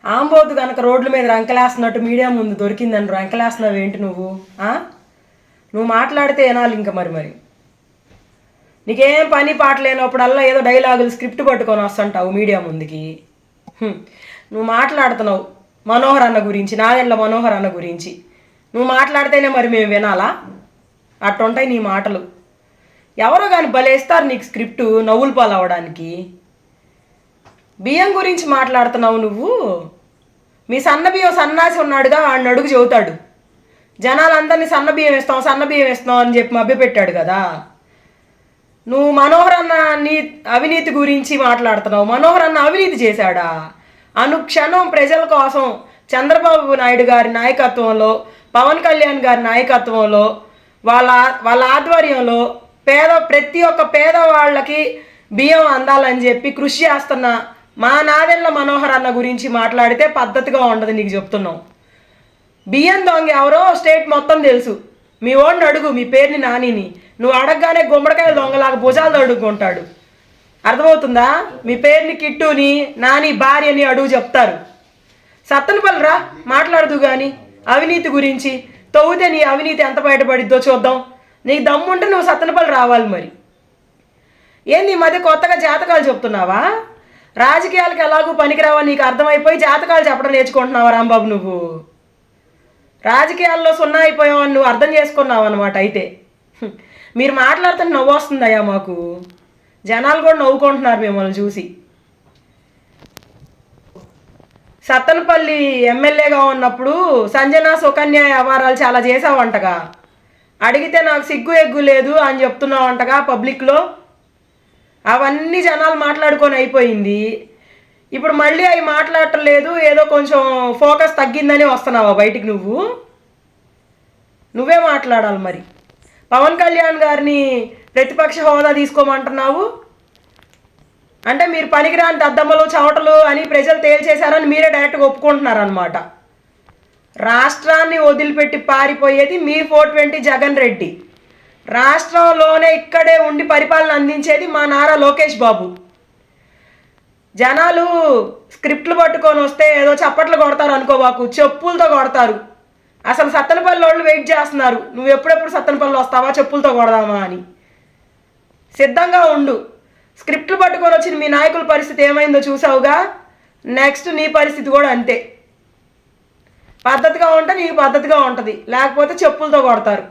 ఆంబోతు కనుక రోడ్ల మీద రంకలేస్తున్నట్టు మీడియా ముందు దొరికిందని రంకలేస్తున్నావు ఏంటి నువ్వు? నువ్వు మాట్లాడితే వినాలి ఇంకా మరి నీకేం పని పాట లేనప్పుడల్లా ఏదో డైలాగులు స్క్రిప్ట్ పట్టుకొని వస్తుంటావు మీడియా ముందుకి. నువ్వు మాట్లాడుతున్నావు మనోహర్ అన్న గురించి, నాదెండ్ల మనోహర్ అన్న గురించి. నువ్వు మాట్లాడితేనే మరి మేము వినాలా? అట్టుంటాయి నీ మాటలు. ఎవరో కానీ భలేస్తారు నీకు స్క్రిప్టు నవ్వులు పాలు అవ్వడానికి. బియ్యం గురించి మాట్లాడుతున్నావు నువ్వు. మీ సన్నబియ్యం సన్నాసి ఉన్నాడుగా, వాడిని అడుగు చెబుతాడు. జనాలందరినీ సన్నబియ్యం ఇస్తాం అని చెప్పి మభ్యపెట్టాడు కదా. నువ్వు మనోహర్ అన్న అవినీతి గురించి మాట్లాడుతున్నావు. మనోహర్ అన్న అవినీతి చేశాడా? అనుక్షణం ప్రజల కోసం చంద్రబాబు నాయుడు గారి నాయకత్వంలో, పవన్ కళ్యాణ్ గారి నాయకత్వంలో, వాళ్ళ ఆధ్వర్యంలో ప్రతి ఒక్క పేదవాళ్ళకి బియ్యం అందాలని చెప్పి కృషి చేస్తున్న మా నాదెండ్ల మనోహర్ అన్న గురించి మాట్లాడితే పద్ధతిగా ఉండదు. నీకు చెప్తున్నాం. బియ్యం దొంగ ఎవరో స్టేట్ మొత్తం తెలుసు. మీ ఓడిని అడుగు, మీ పేరుని నానిని. నువ్వు అడగగానే గుమ్మడికాయలు దొంగలాగా భుజాలు అడుగుకుంటాడు. అర్థమవుతుందా? మీ పేరుని కిట్టుని, నాని భార్యని అడుగు చెప్తారు. సత్తనపల్లి రా, మాట్లాడదు కానీ అవినీతి గురించి. తవ్వుతే నీ అవినీతి ఎంత బయటపడిద్దో చూద్దాం. నీకు దమ్ముంటే నువ్వు సత్తనపల్లి రావాలి. మరి ఏంది ఈ మధ్య కొత్తగా జాతకాలు చెప్తున్నావా? రాజకీయాలకు ఎలాగూ పనికిరావా నీకు అర్థమైపోయి జాతకాలు చెప్పడం నేర్చుకుంటున్నావా రాంబాబు? నువ్వు రాజకీయాల్లో సున్నా అయిపోయావని నువ్వు అర్థం చేసుకున్నావు అనమాట. అయితే మీరు మాట్లాడుతుంటే నవ్వు వస్తుందయ్యా మాకు. జనాలు కూడా నవ్వుకుంటున్నారు మిమ్మల్ని చూసి. సత్తనపల్లి ఎమ్మెల్యేగా ఉన్నప్పుడు సంజన సుకన్య వ్యవహారాలు చాలా చేసావంటగా. అడిగితే నాకు సిగ్గు ఎగ్గు లేదు అని చెప్తున్నావంటగా పబ్లిక్లో. అవన్నీ జనాలు మాట్లాడుకొని అయిపోయింది. ఇప్పుడు మళ్ళీ అవి మాట్లాడటం లేదు, ఏదో కొంచెం ఫోకస్ తగ్గిందని వస్తున్నావా బయటికి? నువ్వే మాట్లాడాలి. మరి పవన్ కళ్యాణ్ గారిని ప్రతిపక్ష హోదా తీసుకోమంటున్నావు అంటే మీరు పనికిరాని దద్దమ్మలు చవటలు అని ప్రజలు తేల్చేశారని మీరే డైరెక్ట్గా ఒప్పుకుంటున్నారనమాట. రాష్ట్రాన్ని వదిలిపెట్టి పారిపోయేది మీ 420 జగన్ రెడ్డి. రాష్ట్రంలోనే ఇక్కడే ఉండి పరిపాలన అందించేది మా నారా లోకేష్ బాబు. జనాలు స్క్రిప్ట్లు పట్టుకొని వస్తే ఏదో చప్పట్లు కొడతారు అనుకోవాకు, చెప్పులతో కొడతారు. అసలు సత్తనపల్లి వాళ్ళు వెయిట్ చేస్తున్నారు, నువ్వు ఎప్పుడెప్పుడు సత్తనపల్లి వస్తావా చెప్పులతో కొడదామా అని. సిద్ధంగా ఉండు. స్క్రిప్ట్లు పట్టుకొని వచ్చిన మీ నాయకుల పరిస్థితి ఏమైందో చూసావుగా. నెక్స్ట్ నీ పరిస్థితి కూడా అంతే. పద్ధతిగా ఉంటే నీకు పద్ధతిగా ఉంటుంది, లేకపోతే చెప్పులతో కొడతారు.